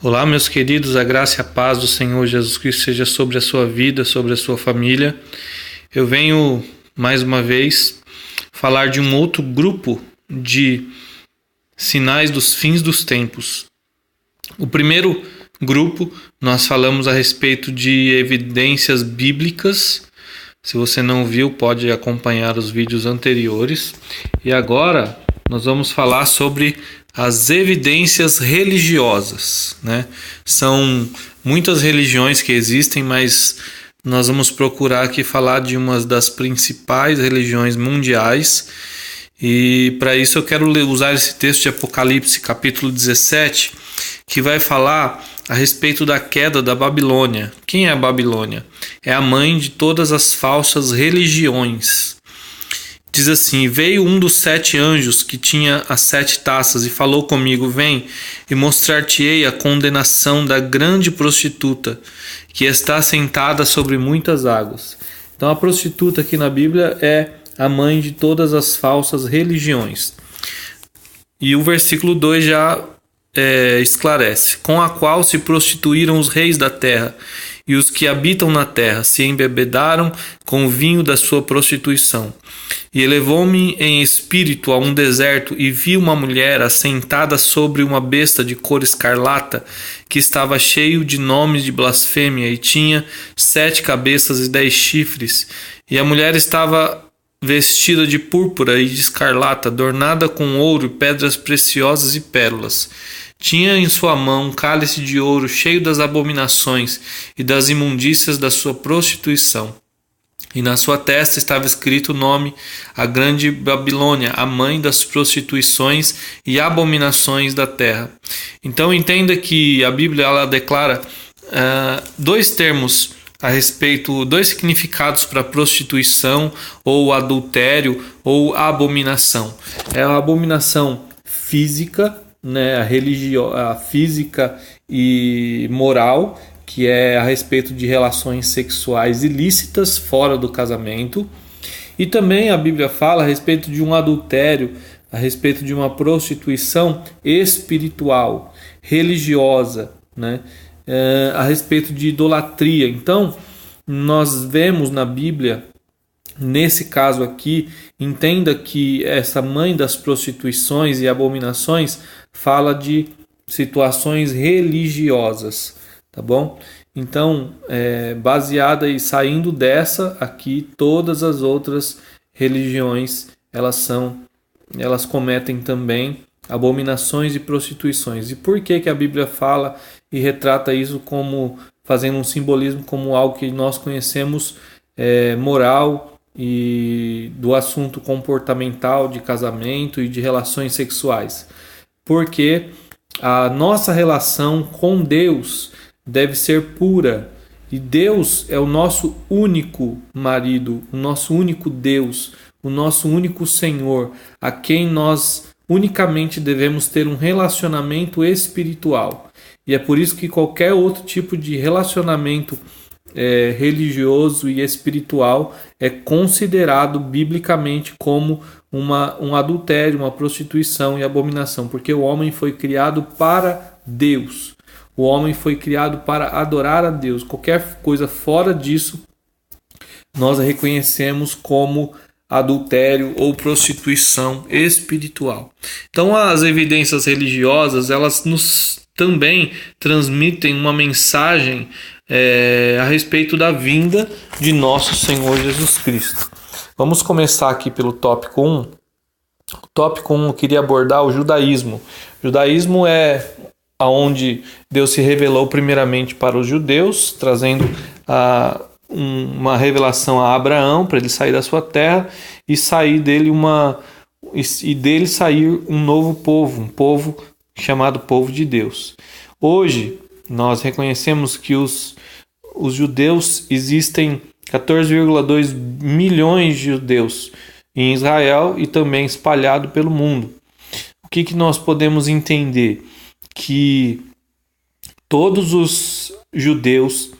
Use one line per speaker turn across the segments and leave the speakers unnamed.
Olá, meus queridos, a graça e a paz do Senhor Jesus Cristo seja sobre a sua vida, sobre a sua família. Eu venho mais uma vez falar de um outro grupo de sinais dos fins dos tempos. O primeiro grupo, nós falamos a respeito de evidências bíblicas. Se você não viu, pode acompanhar os vídeos anteriores. E agora nós vamos falar sobre as evidências religiosas, né? São muitas religiões que existem, mas nós vamos procurar aqui falar de uma das principais religiões mundiais. E para isso eu quero usar esse texto de Apocalipse, capítulo 17, que vai falar a respeito da queda da Babilônia. Quem é a Babilônia? É a mãe de todas as falsas religiões. Diz assim: veio um dos 7 anjos que tinha as 7 taças e falou comigo: vem e mostrar-te-ei a condenação da grande prostituta, que está sentada sobre muitas águas. Então a prostituta aqui na Bíblia é a mãe de todas as falsas religiões. E o versículo 2 já esclarece: com a qual se prostituíram os reis da terra, e os que habitam na terra se embebedaram com o vinho da sua prostituição. E elevou-me em espírito a um deserto, e vi uma mulher assentada sobre uma besta de cor escarlata, que estava cheio de nomes de blasfêmia, e tinha 7 cabeças e 10 chifres. E a mulher estava vestida de púrpura e de escarlata, adornada com ouro e pedras preciosas e pérolas. Tinha em sua mão um cálice de ouro cheio das abominações e das imundícias da sua prostituição. E na sua testa estava escrito o nome: a grande Babilônia, a mãe das prostituições e abominações da terra. Então entenda que a Bíblia ela declara 2 termos a respeito, 2 significados para prostituição ou adultério ou abominação. É a abominação física, né, a física e moral, que é a respeito de relações sexuais ilícitas fora do casamento. E também a Bíblia fala a respeito de um adultério, a respeito de uma prostituição espiritual, religiosa, né? A respeito de idolatria. Então, nós vemos na Bíblia, nesse caso aqui, entenda que essa mãe das prostituições e abominações fala de situações religiosas, tá bom? Então, baseada e saindo dessa aqui, todas as outras religiões elas cometem também abominações e prostituições. E por que a Bíblia fala e retrata isso como fazendo um simbolismo como algo que nós conhecemos moral e do assunto comportamental de casamento e de relações sexuais? Porque a nossa relação com Deus deve ser pura, e Deus é o nosso único marido, o nosso único Deus, o nosso único Senhor, a quem nós unicamente devemos ter um relacionamento espiritual. E é por isso que qualquer outro tipo de relacionamento religioso e espiritual é considerado biblicamente como um adultério, uma prostituição e abominação, porque o homem foi criado para Deus. O homem foi criado para adorar a Deus. Qualquer coisa fora disso, nós a reconhecemos como adultério ou prostituição espiritual. Então, as evidências religiosas, elas nos também transmitem uma mensagem a respeito da vinda de nosso Senhor Jesus Cristo. Vamos começar aqui pelo tópico 1. O tópico 1 eu queria abordar o judaísmo. O judaísmo é onde Deus se revelou primeiramente para os judeus, trazendo uma revelação a Abraão para ele sair da sua terra e sair dele sair um novo povo, um povo chamado povo de Deus. Hoje nós reconhecemos que os judeus, existem 14,2 milhões de judeus em Israel e também espalhado pelo mundo. O que nós podemos entender? Que todos os judeus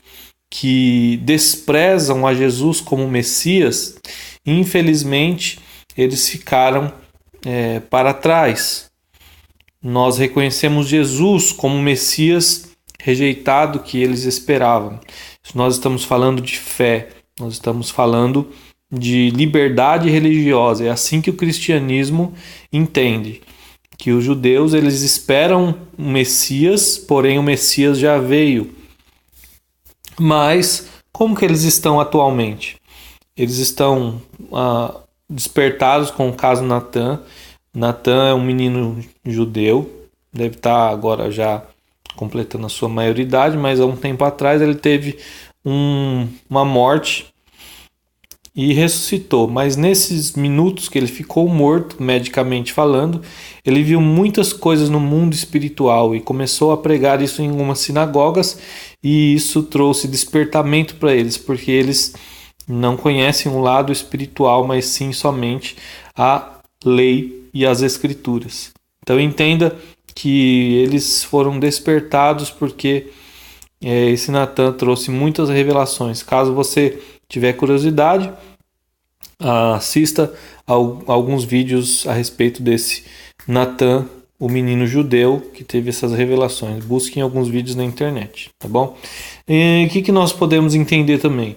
que desprezam a Jesus como Messias, infelizmente, eles ficaram para trás. Nós reconhecemos Jesus como Messias rejeitado que eles esperavam. Nós estamos falando de fé, nós estamos falando de liberdade religiosa. É assim que o cristianismo entende. Que os judeus, eles esperam um Messias, porém o Messias já veio. Mas como que eles estão atualmente? Eles estão despertados com o caso Natan. Natan é um menino judeu, deve estar agora já completando a sua maioridade, mas há um tempo atrás ele teve uma morte e ressuscitou. Mas nesses minutos que ele ficou morto, medicamente falando, ele viu muitas coisas no mundo espiritual e começou a pregar isso em algumas sinagogas, e isso trouxe despertamento para eles, porque eles não conhecem o lado espiritual, mas sim somente a lei e as escrituras. Então entenda que eles foram despertados porque esse Natan trouxe muitas revelações. Caso você tiver curiosidade, assista a alguns vídeos a respeito desse Natan, o menino judeu que teve essas revelações. Busquem alguns vídeos na internet, tá bom? E o que nós podemos entender também?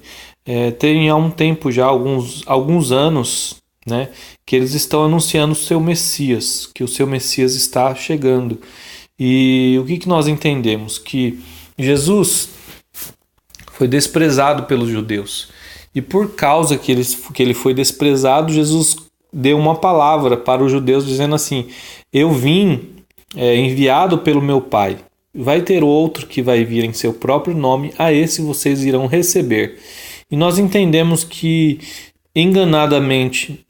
Tem há um tempo já, alguns anos, né, que eles estão anunciando o seu Messias, que o seu Messias está chegando. E o que nós entendemos? Que Jesus foi desprezado pelos judeus. E por causa que ele foi desprezado, Jesus deu uma palavra para os judeus dizendo assim: eu vim enviado pelo meu Pai. Vai ter outro que vai vir em seu próprio nome, a esse vocês irão receber. E nós entendemos que, enganadamente,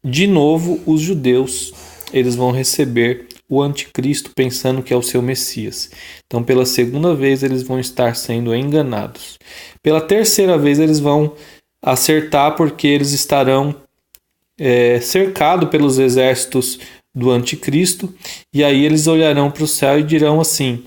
de novo, os judeus eles vão receber o anticristo pensando que é o seu Messias. Então, pela segunda vez, eles vão estar sendo enganados. Pela terceira vez, eles vão acertar, porque eles estarão cercados pelos exércitos do anticristo, e aí eles olharão para o céu e dirão assim,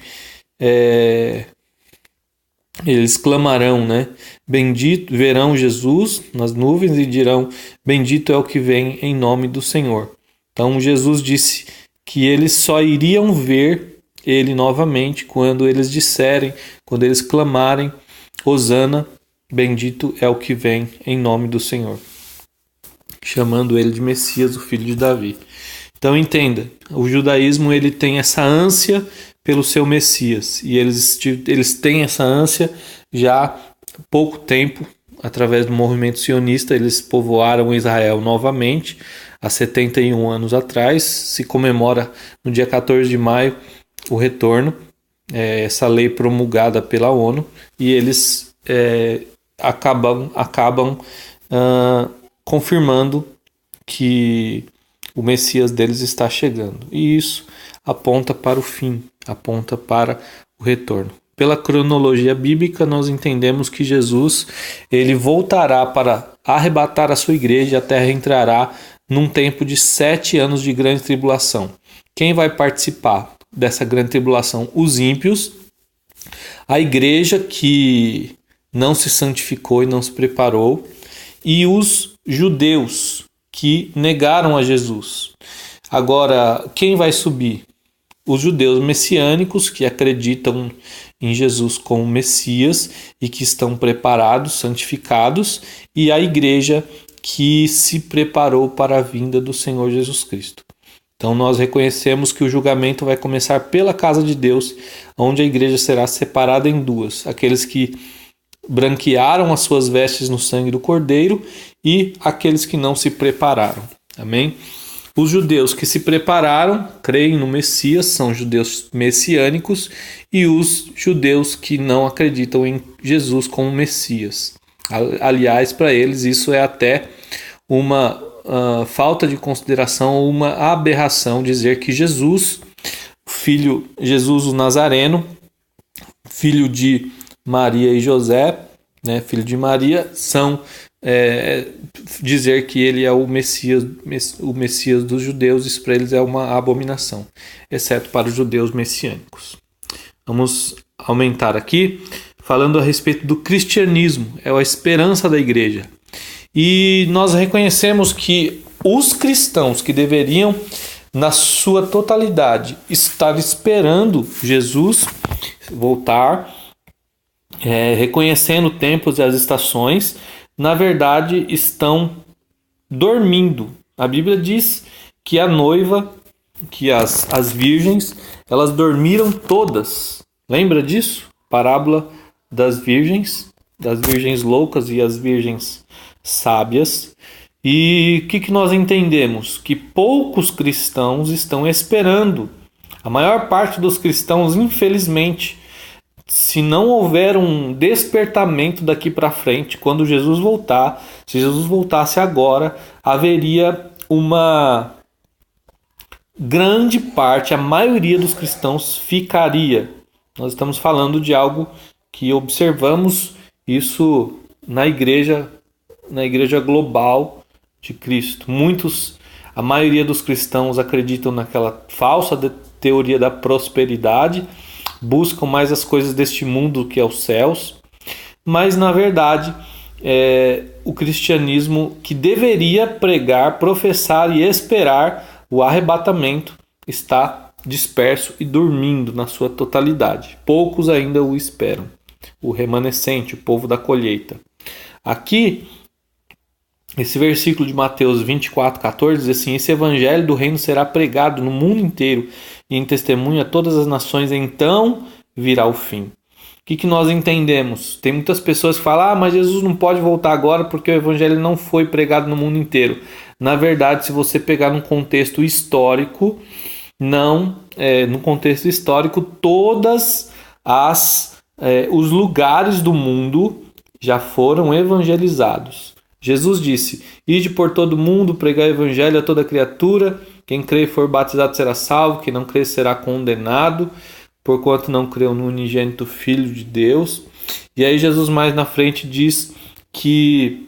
eles clamarão, né? Bendito, verão Jesus nas nuvens e dirão: bendito é o que vem em nome do Senhor. Então Jesus disse que eles só iriam ver ele novamente quando eles disserem, quando eles clamarem: Hosana, bendito é o que vem em nome do Senhor, chamando ele de Messias, o filho de Davi. Então entenda, o judaísmo ele tem essa ânsia pelo seu Messias, e eles têm essa ânsia já há pouco tempo. Através do movimento sionista, eles povoaram Israel novamente, há 71 anos atrás. Se comemora no dia 14 de maio o retorno, essa lei promulgada pela ONU, e eles acabam confirmando que o Messias deles está chegando. E isso aponta para o fim, aponta para o retorno. Pela cronologia bíblica, nós entendemos que Jesus ele voltará para arrebatar a sua igreja, e a terra entrará num tempo de 7 anos de grande tribulação. Quem vai participar dessa grande tribulação? Os ímpios, a igreja que não se santificou e não se preparou, e os judeus que negaram a Jesus. Agora, quem vai subir? Os judeus messiânicos, que acreditam em Jesus como Messias e que estão preparados, santificados, e a igreja que se preparou para a vinda do Senhor Jesus Cristo. Então nós reconhecemos que o julgamento vai começar pela casa de Deus, onde a igreja será separada em duas: aqueles que branquearam as suas vestes no sangue do Cordeiro e aqueles que não se prepararam. Amém? Os judeus que se prepararam, creem no Messias, são judeus messiânicos, e os judeus que não acreditam em Jesus como Messias. Aliás, para eles isso é até uma falta de consideração, uma aberração dizer que Jesus o Nazareno, filho de Maria e José, né, filho de Maria, dizer que ele é o Messias dos judeus. Isso para eles é uma abominação, exceto para os judeus messiânicos. Vamos aumentar aqui, falando a respeito do cristianismo, é a esperança da igreja. E nós reconhecemos que os cristãos que deveriam, na sua totalidade, estar esperando Jesus, voltar, reconhecendo tempos e as estações, na verdade estão dormindo. A Bíblia diz que a noiva, que as virgens, elas dormiram todas. Lembra disso? Parábola das virgens loucas e as virgens sábias. E o que nós entendemos? Que poucos cristãos estão esperando. A maior parte dos cristãos, infelizmente, se não houver um despertamento daqui para frente, quando Jesus voltar, se Jesus voltasse agora, haveria uma grande parte, a maioria dos cristãos ficaria. Nós estamos falando de algo que observamos isso na igreja global de Cristo. A maioria dos cristãos acreditam naquela falsa teoria da prosperidade, buscam mais as coisas deste mundo que é os céus, mas na verdade o cristianismo que deveria pregar, professar e esperar o arrebatamento está disperso e dormindo na sua totalidade. Poucos ainda o esperam. O remanescente, o povo da colheita. Aqui, esse versículo de Mateus 24:14 diz assim: esse evangelho do reino será pregado no mundo inteiro e em testemunho a todas as nações, então virá o fim. O que nós entendemos? Tem muitas pessoas que falam: mas Jesus não pode voltar agora porque o evangelho não foi pregado no mundo inteiro. Na verdade, se você pegar num contexto histórico, no contexto histórico, todas os lugares do mundo já foram evangelizados. Jesus disse: ide por todo mundo, pregar o evangelho a toda criatura, quem crê e for batizado será salvo, quem não crê será condenado, porquanto não creu no unigênito Filho de Deus. E aí Jesus mais na frente diz que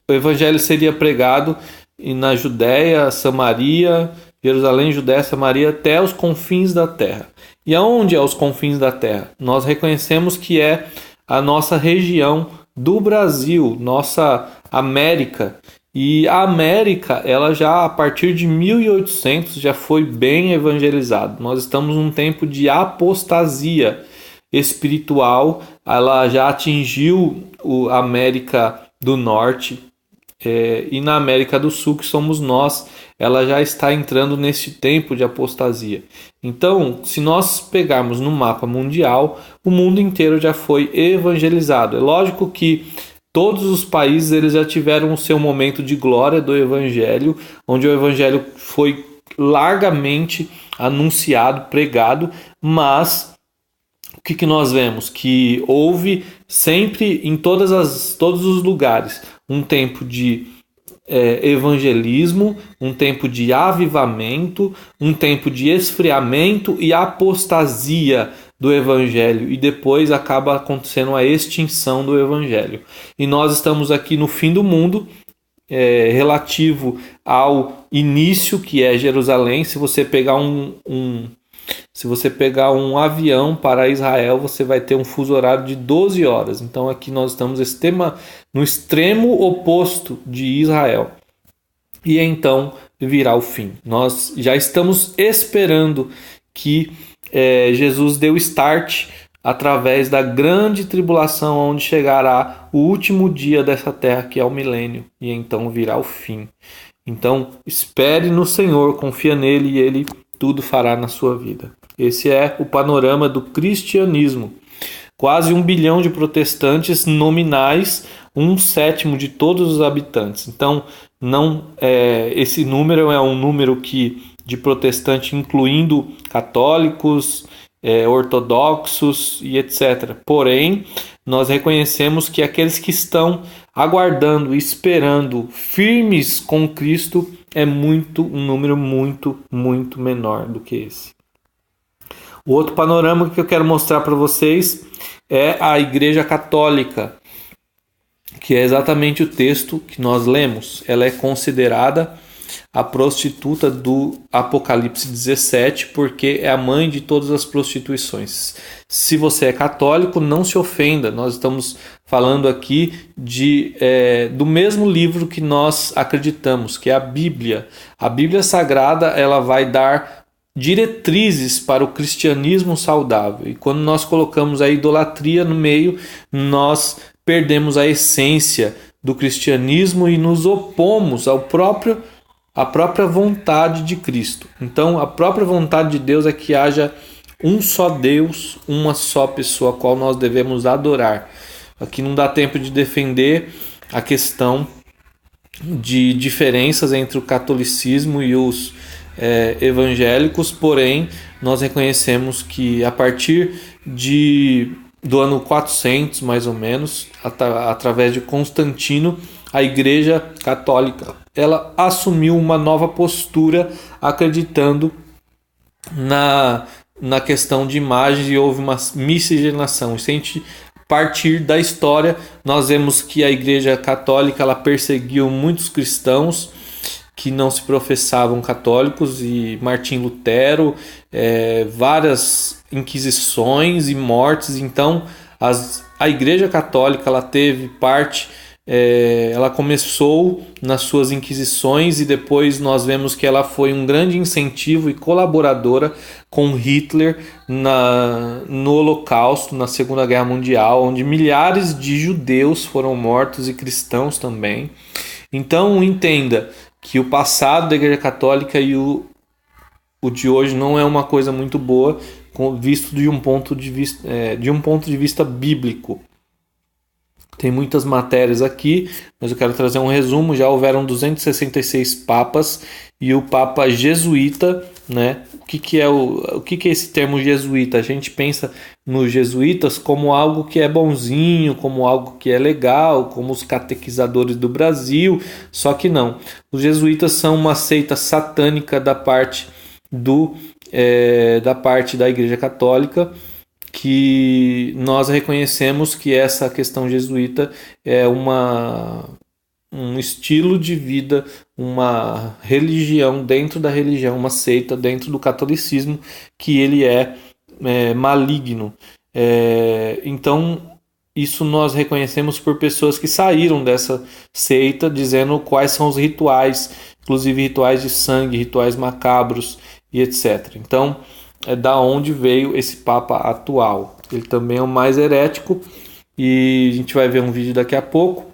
o evangelho seria pregado na Judéia, Samaria, Jerusalém, Judéia, Samaria, até os confins da terra. E aonde é os confins da terra? Nós reconhecemos que é a nossa região do Brasil, nossa América. E a América, ela já a partir de 1800 já foi bem evangelizada. Nós estamos num tempo de apostasia espiritual. Ela já atingiu a América do Norte e na América do Sul, que somos nós, ela já está entrando nesse tempo de apostasia. Então, se nós pegarmos no mapa mundial, o mundo inteiro já foi evangelizado. É lógico que todos os países eles já tiveram o seu momento de glória do evangelho, onde o evangelho foi largamente anunciado, pregado, mas o que nós vemos? Que houve sempre, em todos os lugares, um tempo de evangelismo, um tempo de avivamento, um tempo de esfriamento e apostasia do evangelho, e depois acaba acontecendo a extinção do evangelho. E nós estamos aqui no fim do mundo, relativo ao início, que é Jerusalém. Se você pegar um avião para Israel, você vai ter um fuso horário de 12 horas. Então aqui nós estamos no extremo oposto de Israel. E então virá o fim. Nós já estamos esperando que Jesus dê o start através da grande tribulação, onde chegará o último dia dessa terra, que é o milênio. E então virá o fim. Então espere no Senhor, confia nele e ele tudo fará na sua vida. Esse é o panorama do cristianismo. Quase 1 bilhão de protestantes nominais, 1/7 de todos os habitantes. Então, esse número é um número de protestante, incluindo católicos, ortodoxos e etc. Porém, nós reconhecemos que aqueles que estão aguardando, esperando, firmes com Cristo, é um número muito, muito menor do que esse. O outro panorama que eu quero mostrar para vocês é a Igreja Católica, que é exatamente o texto que nós lemos. Ela é considerada a prostituta do Apocalipse 17, porque é a mãe de todas as prostituições. Se você é católico, não se ofenda, nós estamos falando aqui do mesmo livro que nós acreditamos, que é a Bíblia. A Bíblia Sagrada, ela vai dar diretrizes para o cristianismo saudável. E quando nós colocamos a idolatria no meio, nós perdemos a essência do cristianismo e nos opomos à própria vontade de Cristo. Então, a própria vontade de Deus é que haja um só Deus, uma só pessoa a qual nós devemos adorar. Aqui não dá tempo de defender a questão de diferenças entre o catolicismo e os evangélicos, porém nós reconhecemos que a partir do ano 400 mais ou menos, através de Constantino, a Igreja Católica ela assumiu uma nova postura, acreditando na questão de imagens, e houve uma miscigenação. E se a gente partir da história, nós vemos que a Igreja Católica ela perseguiu muitos cristãos que não se professavam católicos, e Martim Lutero, várias inquisições e mortes. Então a Igreja Católica ela teve parte, ela começou nas suas inquisições, e depois nós vemos que ela foi um grande incentivo e colaboradora com Hitler no Holocausto, na Segunda Guerra Mundial, onde milhares de judeus foram mortos e cristãos também. Então entenda que o passado da Igreja Católica e o de hoje não é uma coisa muito boa, visto de um ponto de vista bíblico. Tem muitas matérias aqui, mas eu quero trazer um resumo. Já houveram 266 papas, e o Papa jesuíta, né? O que é esse termo jesuíta? A gente pensa nos jesuítas como algo que é bonzinho, como algo que é legal, como os catequizadores do Brasil, só que não. Os jesuítas são uma seita satânica da parte da Igreja Católica, que nós reconhecemos que essa questão jesuíta é um estilo de vida, uma religião dentro da religião, uma seita dentro do catolicismo, que ele é maligno. Então, isso nós reconhecemos por pessoas que saíram dessa seita, dizendo quais são os rituais, inclusive rituais de sangue, rituais macabros e etc. Então, é da onde veio esse Papa atual. Ele também é o mais herético, e a gente vai ver um vídeo daqui a pouco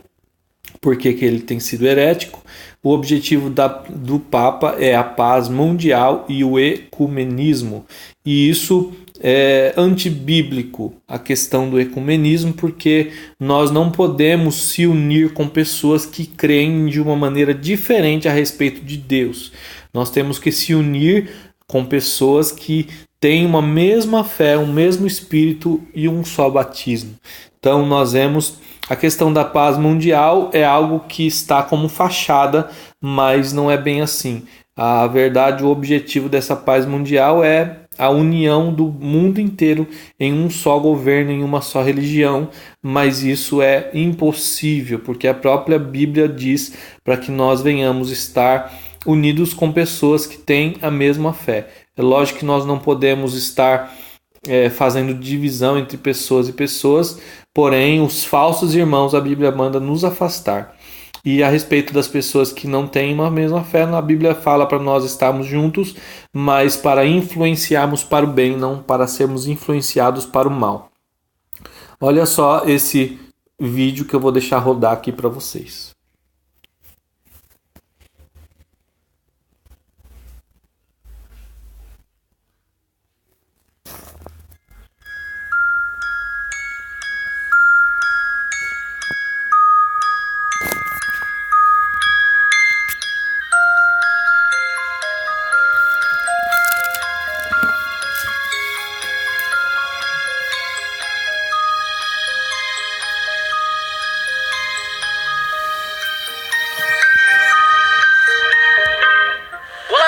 porque que ele tem sido herético. O objetivo do Papa é a paz mundial e o ecumenismo, e isso é antibíblico, a questão do ecumenismo, porque nós não podemos se unir com pessoas que creem de uma maneira diferente a respeito de Deus. Nós temos que se unir com pessoas que têm uma mesma fé, um mesmo espírito e um só batismo. Então nós vemos a questão da paz mundial é algo que está como fachada, mas não é bem assim. A verdade, o objetivo dessa paz mundial é a união do mundo inteiro em um só governo, em uma só religião, mas isso é impossível, porque a própria Bíblia diz para que nós venhamos estar unidos com pessoas que têm a mesma fé. É lógico que nós não podemos estar fazendo divisão entre pessoas e pessoas, porém os falsos irmãos a Bíblia manda nos afastar. E a respeito das pessoas que não têm uma mesma fé, a Bíblia fala para nós estarmos juntos, mas para influenciarmos para o bem, não para sermos influenciados para o mal. Olha só esse vídeo que eu vou deixar rodar aqui para vocês.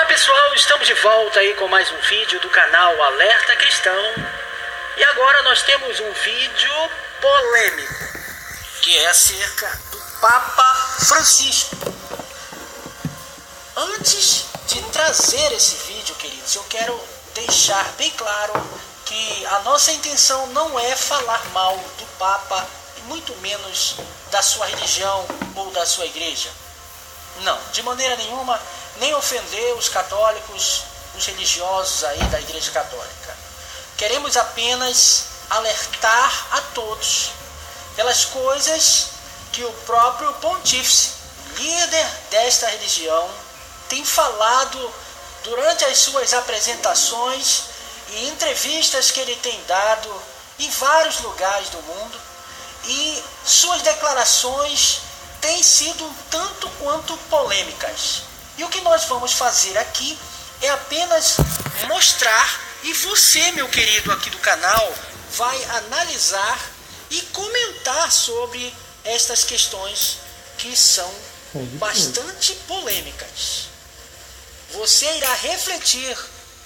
Pessoal, estamos de volta aí com mais um vídeo do canal Alerta Cristão. E agora nós temos um vídeo polêmico, que é acerca do Papa Francisco. Antes de trazer esse vídeo, queridos, eu quero deixar bem claro que a nossa intenção não é falar mal do Papa, e muito menos da sua religião ou da sua igreja. Não, de maneira nenhuma, nem ofender os católicos, os religiosos aí da Igreja Católica. Queremos apenas alertar a todos pelas coisas que o próprio pontífice, líder desta religião, tem falado durante as suas apresentações e entrevistas que ele tem dado em vários lugares do mundo, e suas declarações têm sido um tanto quanto polêmicas. E o que nós vamos fazer aqui é apenas mostrar, e você, meu querido aqui do canal, vai analisar e comentar sobre estas questões que são bastante polêmicas. Você irá refletir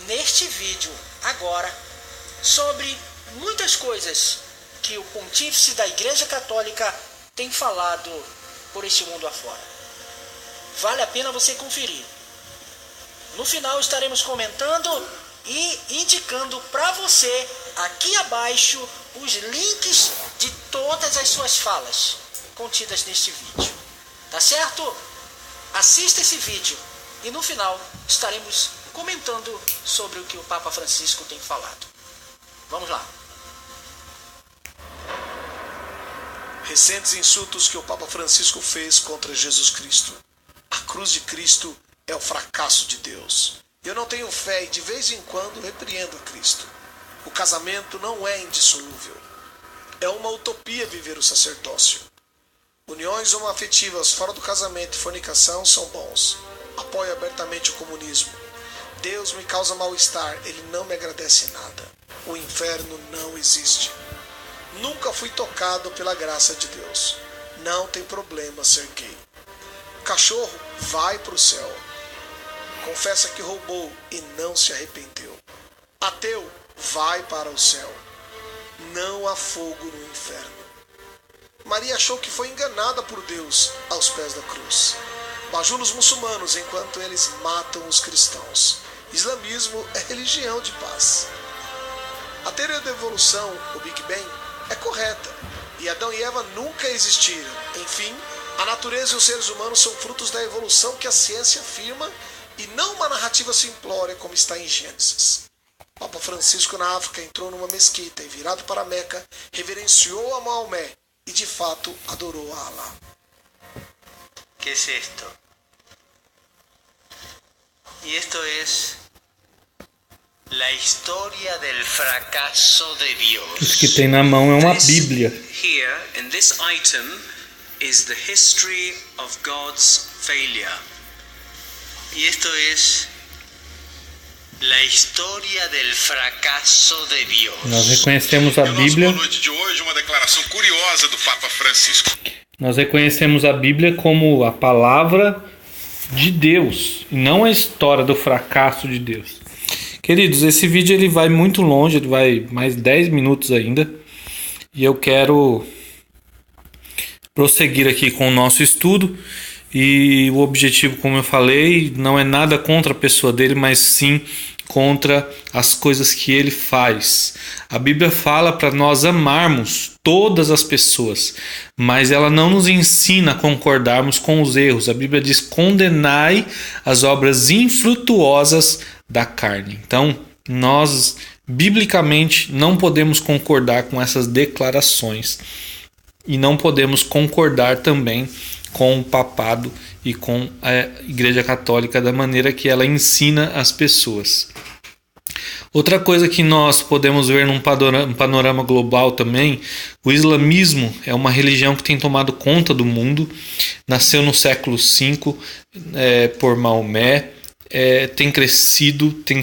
neste vídeo agora sobre muitas coisas que o pontífice da Igreja Católica tem falado por este mundo afora. Vale a pena você conferir. No final estaremos comentando e indicando para você aqui abaixo os links de todas as suas falas contidas neste vídeo. Tá certo? Assista esse vídeo e no final estaremos comentando sobre o que o Papa Francisco tem falado. Vamos lá.
Recentes insultos que o Papa Francisco fez contra Jesus Cristo. A cruz de Cristo é o fracasso de Deus. Eu não tenho fé e de vez em quando repreendo a Cristo. O casamento não é indissolúvel. É uma utopia viver o sacerdócio. Uniões homoafetivas fora do casamento e fornicação são bons. Apoio abertamente o comunismo. Deus me causa mal-estar, ele não me agradece em nada. O inferno não existe. Nunca fui tocado pela graça de Deus. Não tem problema ser gay. O cachorro vai para o céu. Confessa que roubou e não se arrependeu. Ateu vai para o céu. Não há fogo no inferno. Maria achou que foi enganada por Deus aos pés da cruz. Bajula os muçulmanos enquanto eles matam os cristãos. Islamismo é religião de paz. A teoria da evolução, o Big Bang, é correta. E Adão e Eva nunca existiram. Enfim, a natureza e os seres humanos são frutos da evolução que a ciência afirma e não uma narrativa simplória como está em Gênesis. Papa Francisco na África entrou numa mesquita e, virado para Meca, reverenciou a Maomé e de fato adorou a Alá.
¿Qué es esto? Y esto es la historia del fracaso de Dios.
Isso que tem na mão é uma Bíblia.
Here in this item is the history of God's failure. Y esto es la historia del fracaso de Dios.
Nós reconhecemos a
E o nosso
Bíblia.
boa noite de hoje, uma declaração curiosa do Papa Francisco.
Nós reconhecemos a Bíblia como a palavra de Deus, e não a história do fracasso de Deus. Queridos, esse vídeo ele vai muito longe, ele vai mais 10 minutos ainda, e eu quero prosseguir aqui com o nosso estudo. E o objetivo, como eu falei, não é nada contra a pessoa dele, mas sim contra as coisas que ele faz. A Bíblia fala para nós amarmos todas as pessoas, mas ela não nos ensina a concordarmos com os erros. A Bíblia diz: condenai as obras infrutuosas da carne. Então, nós, biblicamente, não podemos concordar com essas declarações e não podemos concordar também com o papado e com a Igreja Católica da maneira que ela ensina as pessoas. Outra coisa que nós podemos ver num panorama global também, o islamismo é uma religião que tem tomado conta do mundo, nasceu no século V por Maomé, tem crescido, tem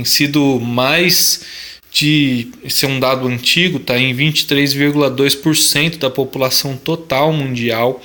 sido mais de, esse é um dado antigo, está em 23,2% da população total mundial.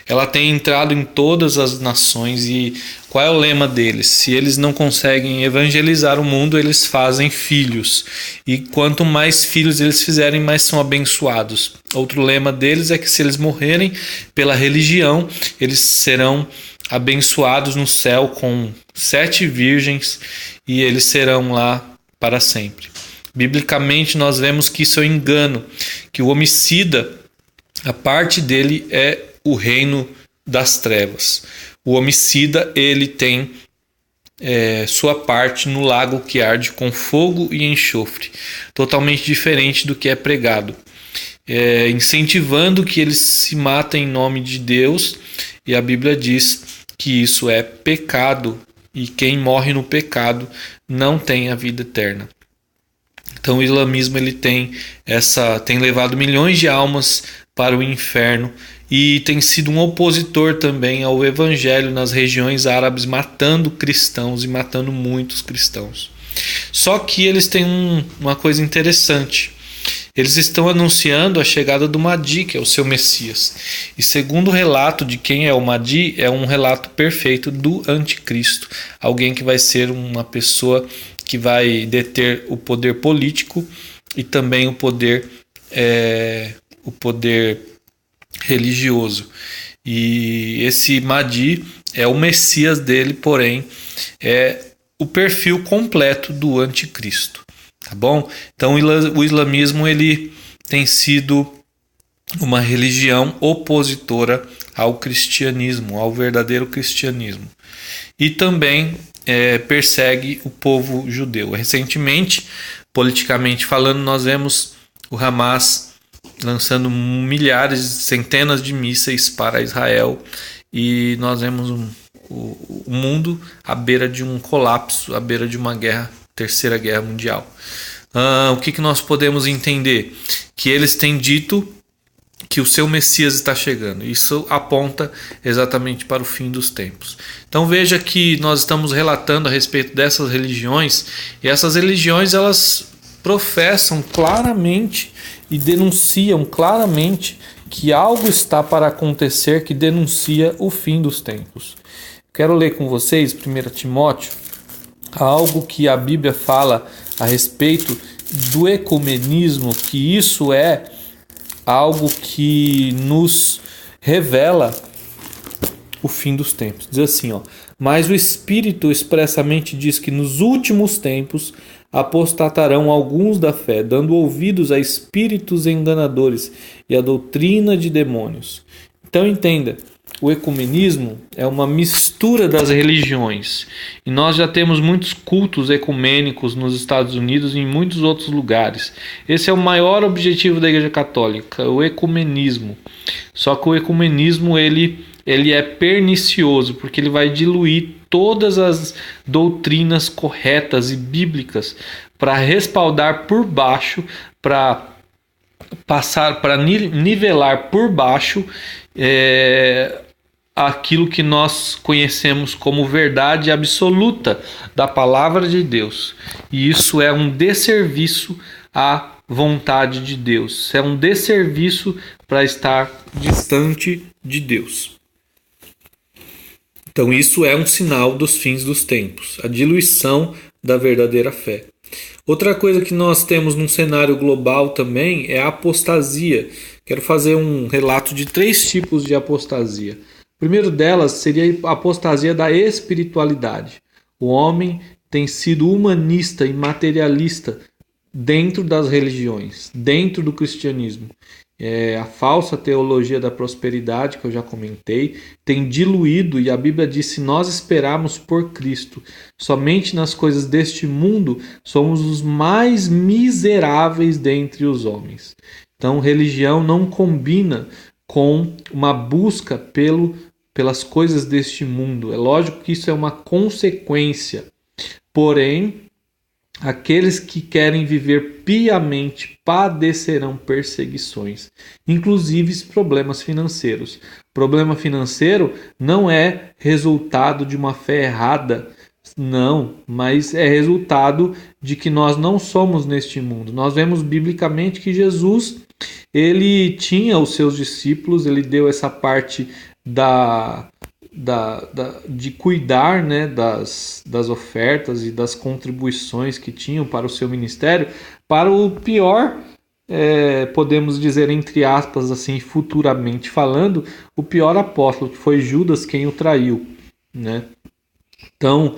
Ela tem entrado em todas as nações. E qual é o lema deles? Se eles não conseguem evangelizar o mundo, eles fazem filhos, e quanto mais filhos eles fizerem, mais são abençoados. Outro lema deles é que se eles morrerem pela religião, eles serão abençoados no céu com 7 virgens, e eles serão lá para sempre. Biblicamente nós vemos que isso é um engano, que o homicida, a parte dele é o reino das trevas. O homicida, ele tem sua parte no lago que arde com fogo e enxofre, totalmente diferente do que é pregado, incentivando que eles se matem em nome de Deus, e a Bíblia diz que isso é pecado, e quem morre no pecado não tem a vida eterna. Então o islamismo ele tem levado milhões de almas para o inferno e tem sido um opositor também ao evangelho nas regiões árabes, matando cristãos e matando muitos cristãos. Só que eles têm uma coisa interessante. Eles estão anunciando a chegada do Mahdi, que é o seu Messias. E segundo o relato de quem é o Mahdi, é um relato perfeito do anticristo. Alguém que vai ser uma pessoa que vai deter o poder político e também o poder religioso. E esse Mahdi é o Messias dele, porém é o perfil completo do anticristo. Tá bom? Então o islamismo ele tem sido uma religião opositora ao cristianismo, ao verdadeiro cristianismo. E também persegue o povo judeu. Recentemente, politicamente falando, nós vemos o Hamas lançando centenas de mísseis para Israel, e nós vemos o mundo à beira de um colapso, à beira de uma terceira guerra mundial. O que nós podemos entender? Que eles têm dito que o seu Messias está chegando. Isso aponta exatamente para o fim dos tempos. Então veja que nós estamos relatando a respeito dessas religiões, e essas religiões elas professam claramente e denunciam claramente que algo está para acontecer que denuncia o fim dos tempos. Quero ler com vocês 1 Timóteo, algo que a Bíblia fala a respeito do ecumenismo, que isso é algo que nos revela o fim dos tempos. Diz assim, mas o Espírito expressamente diz que nos últimos tempos apostatarão alguns da fé, dando ouvidos a espíritos enganadores e a doutrina de demônios. Então entenda, o ecumenismo é uma mistura das religiões, e nós já temos muitos cultos ecumênicos nos Estados Unidos e em muitos outros lugares. Esse é o maior objetivo da Igreja Católica, o ecumenismo. Só que o ecumenismo ele é pernicioso, porque ele vai diluir todas as doutrinas corretas e bíblicas para respaldar por baixo, para nivelar por baixo aquilo que nós conhecemos como verdade absoluta da palavra de Deus. E isso é um desserviço à vontade de Deus. É um desserviço para estar distante de Deus. Então isso é um sinal dos fins dos tempos, a diluição da verdadeira fé. Outra coisa que nós temos num cenário global também é a apostasia. Quero fazer um relato de 3 tipos de apostasia. O primeiro delas seria a apostasia da espiritualidade. O homem tem sido humanista e materialista dentro das religiões, dentro do cristianismo. A falsa teologia da prosperidade, que eu já comentei, tem diluído, e a Bíblia diz: se nós esperarmos por Cristo somente nas coisas deste mundo, somos os mais miseráveis dentre os homens. Então, religião não combina com uma busca pelas coisas deste mundo. É lógico que isso é uma consequência, porém, aqueles que querem viver piamente padecerão perseguições, inclusive problemas financeiros. Problema financeiro não é resultado de uma fé errada, não, mas é resultado de que nós não somos neste mundo. Nós vemos biblicamente que Jesus, ele tinha os seus discípulos, ele deu essa parte de cuidar, né, das ofertas e das contribuições que tinham para o seu ministério, para o pior, podemos dizer entre aspas assim, futuramente falando, o pior apóstolo, que foi Judas quem o traiu, né? Então,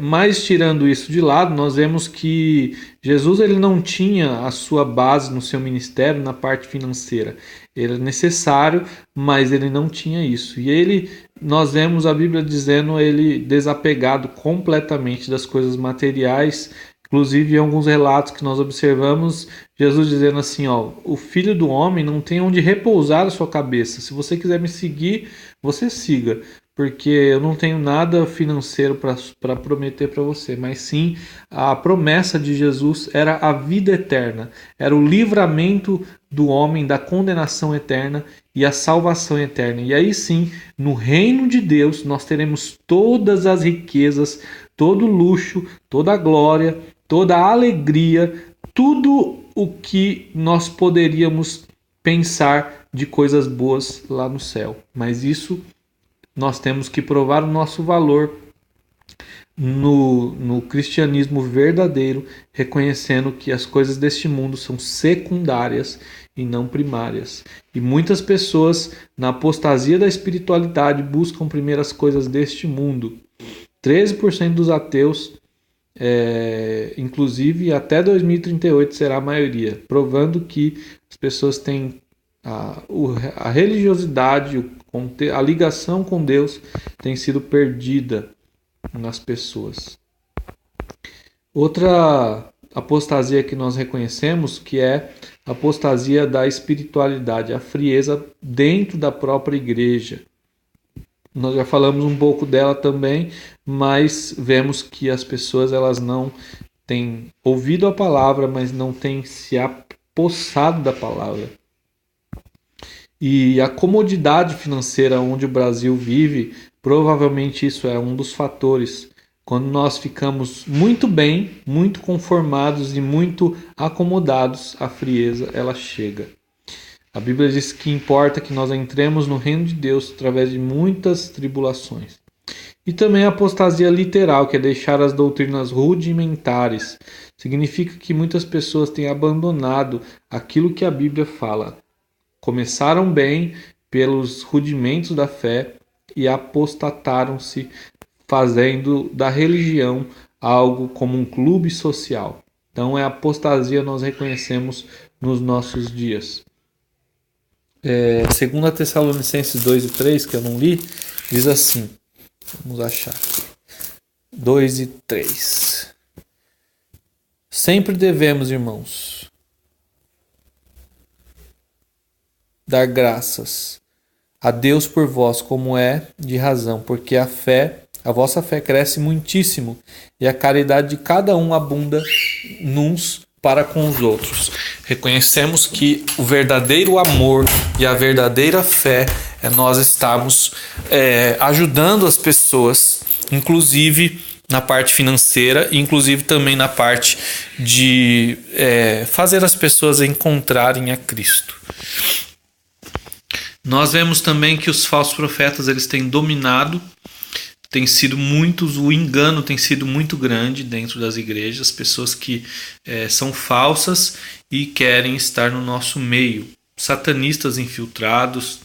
mas tirando isso de lado, nós vemos que Jesus ele não tinha a sua base no seu ministério na parte financeira. Ele é necessário, mas ele não tinha isso. E ele nós vemos a Bíblia dizendo ele desapegado completamente das coisas materiais. Inclusive, em alguns relatos que nós observamos, Jesus dizendo assim, ó, o Filho do Homem não tem onde repousar a sua cabeça. Se você quiser me seguir, você siga, porque eu não tenho nada financeiro para prometer para você, mas sim a promessa de Jesus era a vida eterna, era o livramento do homem da condenação eterna e a salvação eterna. E aí sim, no reino de Deus, nós teremos todas as riquezas, todo o luxo, toda a glória, toda a alegria, tudo o que nós poderíamos pensar de coisas boas lá no céu. Mas isso nós temos que provar o nosso valor no cristianismo verdadeiro, reconhecendo que as coisas deste mundo são secundárias e não primárias. E muitas pessoas, na apostasia da espiritualidade, buscam primeiro as coisas deste mundo. 13% dos ateus, inclusive até 2038 será a maioria, provando que as pessoas têm a religiosidade, a ligação com Deus tem sido perdida nas pessoas. Outra apostasia que nós reconhecemos, que é a apostasia da espiritualidade, a frieza dentro da própria igreja. Nós já falamos um pouco dela também, mas vemos que as pessoas elas não têm ouvido a palavra, mas não têm se apossado da palavra. E a comodidade financeira onde o Brasil vive, provavelmente isso é um dos fatores. Quando nós ficamos muito bem, muito conformados e muito acomodados, a frieza ela chega. A Bíblia diz que importa que nós entremos no reino de Deus através de muitas tribulações. E também a apostasia literal, que é deixar as doutrinas rudimentares. Significa que muitas pessoas têm abandonado aquilo que a Bíblia fala. Começaram bem pelos rudimentos da fé e apostataram-se, fazendo da religião algo como um clube social. Então é a apostasia nós reconhecemos nos nossos dias. 2 Tessalonicenses 2 e 3, que eu não li, diz assim, vamos achar aqui, 2 e 3. Sempre devemos, irmãos, dar graças a Deus por vós, como é de razão, porque a vossa fé cresce muitíssimo, e a caridade de cada um abunda nos para com os outros. Reconhecemos que o verdadeiro amor e a verdadeira fé é nós estarmos ajudando as pessoas, inclusive na parte financeira, inclusive também na parte de fazer as pessoas encontrarem a Cristo. Nós vemos também que os falsos profetas eles têm dominado, tem sido muitos, o engano tem sido muito grande dentro das igrejas, pessoas que são falsas e querem estar no nosso meio, satanistas infiltrados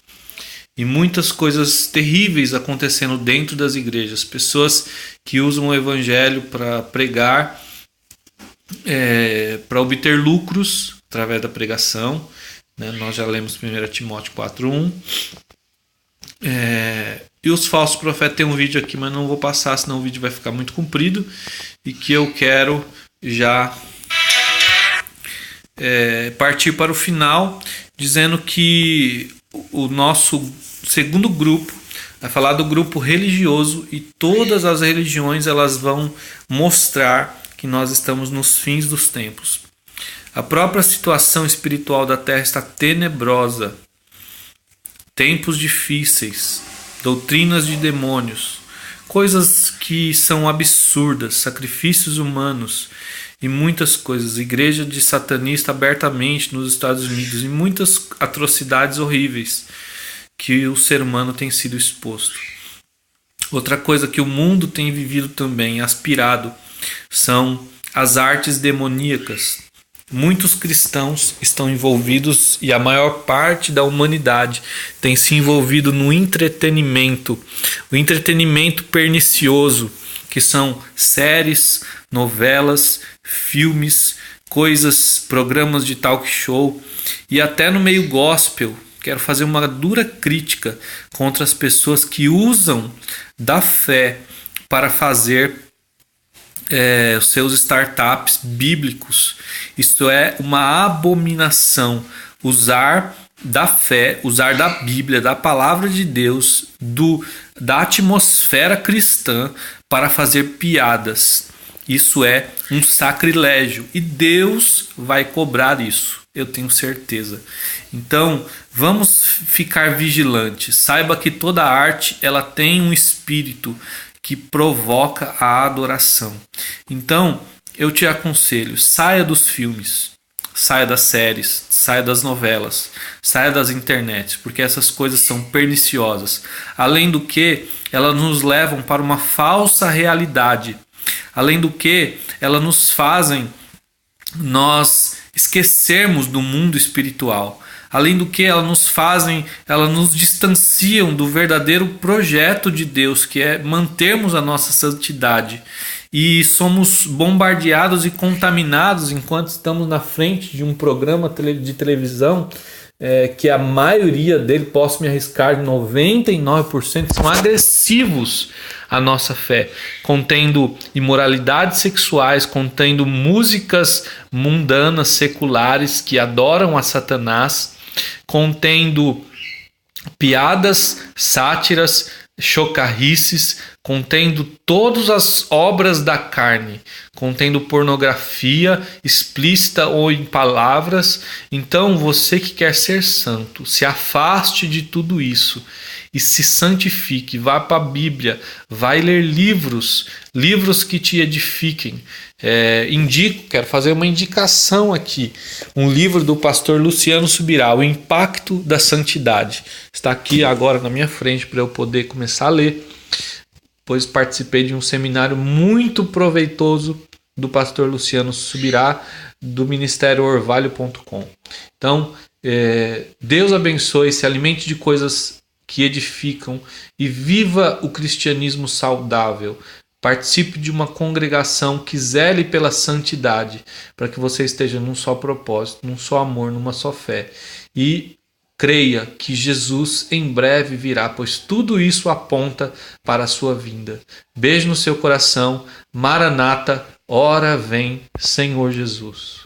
e muitas coisas terríveis acontecendo dentro das igrejas, pessoas que usam o evangelho para pregar, para obter lucros através da pregação, né? Nós já lemos 1 Timóteo 4:1. E os falsos profetas, tem um vídeo aqui, mas não vou passar, senão o vídeo vai ficar muito comprido, e que eu quero já partir para o final, dizendo que o nosso segundo grupo vai falar do grupo religioso, e todas as religiões elas vão mostrar que nós estamos nos fins dos tempos. A própria situação espiritual da Terra está tenebrosa, tempos difíceis, doutrinas de demônios, coisas que são absurdas, sacrifícios humanos e muitas coisas, igreja de satanista abertamente nos Estados Unidos e muitas atrocidades horríveis que o ser humano tem sido exposto. Outra coisa que o mundo tem vivido também, aspirado, são as artes demoníacas. Muitos cristãos estão envolvidos e a maior parte da humanidade tem se envolvido no entretenimento, o entretenimento pernicioso, que são séries, novelas, filmes, coisas, programas de talk show, e até no meio gospel, quero fazer uma dura crítica contra as pessoas que usam da fé para fazer os seus startups bíblicos. Isto é uma abominação. Usar da fé, usar da Bíblia, da palavra de Deus, da atmosfera cristã para fazer piadas. Isso é um sacrilégio e Deus vai cobrar isso, eu tenho certeza. Então, vamos ficar vigilantes. Saiba que toda arte ela tem um espírito que provoca a adoração. Então, eu te aconselho, saia dos filmes, saia das séries, saia das novelas, saia das internets, porque essas coisas são perniciosas. Além do que, elas nos levam para uma falsa realidade. Além do que, elas nos fazem nós esquecermos do mundo espiritual. Além do que, elas nos distanciam do verdadeiro projeto de Deus, que é mantermos a nossa santidade. E somos bombardeados e contaminados enquanto estamos na frente de um programa de televisão que a maioria dele, posso me arriscar, 99% são agressivos à nossa fé, contendo imoralidades sexuais, contendo músicas mundanas, seculares, que adoram a Satanás, contendo piadas, sátiras, chocarrices, contendo todas as obras da carne, contendo pornografia explícita ou em palavras. Então, você que quer ser santo, se afaste de tudo isso e se santifique. Vá para a Bíblia, vai ler livros que te edifiquem. Quero fazer uma indicação aqui, um livro do pastor Luciano Subirá, O Impacto da Santidade. Está aqui agora na minha frente para eu poder começar a ler, pois participei de um seminário muito proveitoso do pastor Luciano Subirá, do Ministério Orvalho.com. Então, Deus abençoe, se alimente de coisas que edificam e viva o cristianismo saudável. Participe de uma congregação que zele pela santidade, para que você esteja num só propósito, num só amor, numa só fé. E creia que Jesus em breve virá, pois tudo isso aponta para a sua vinda. Beijo no seu coração. Maranata, ora vem, Senhor Jesus.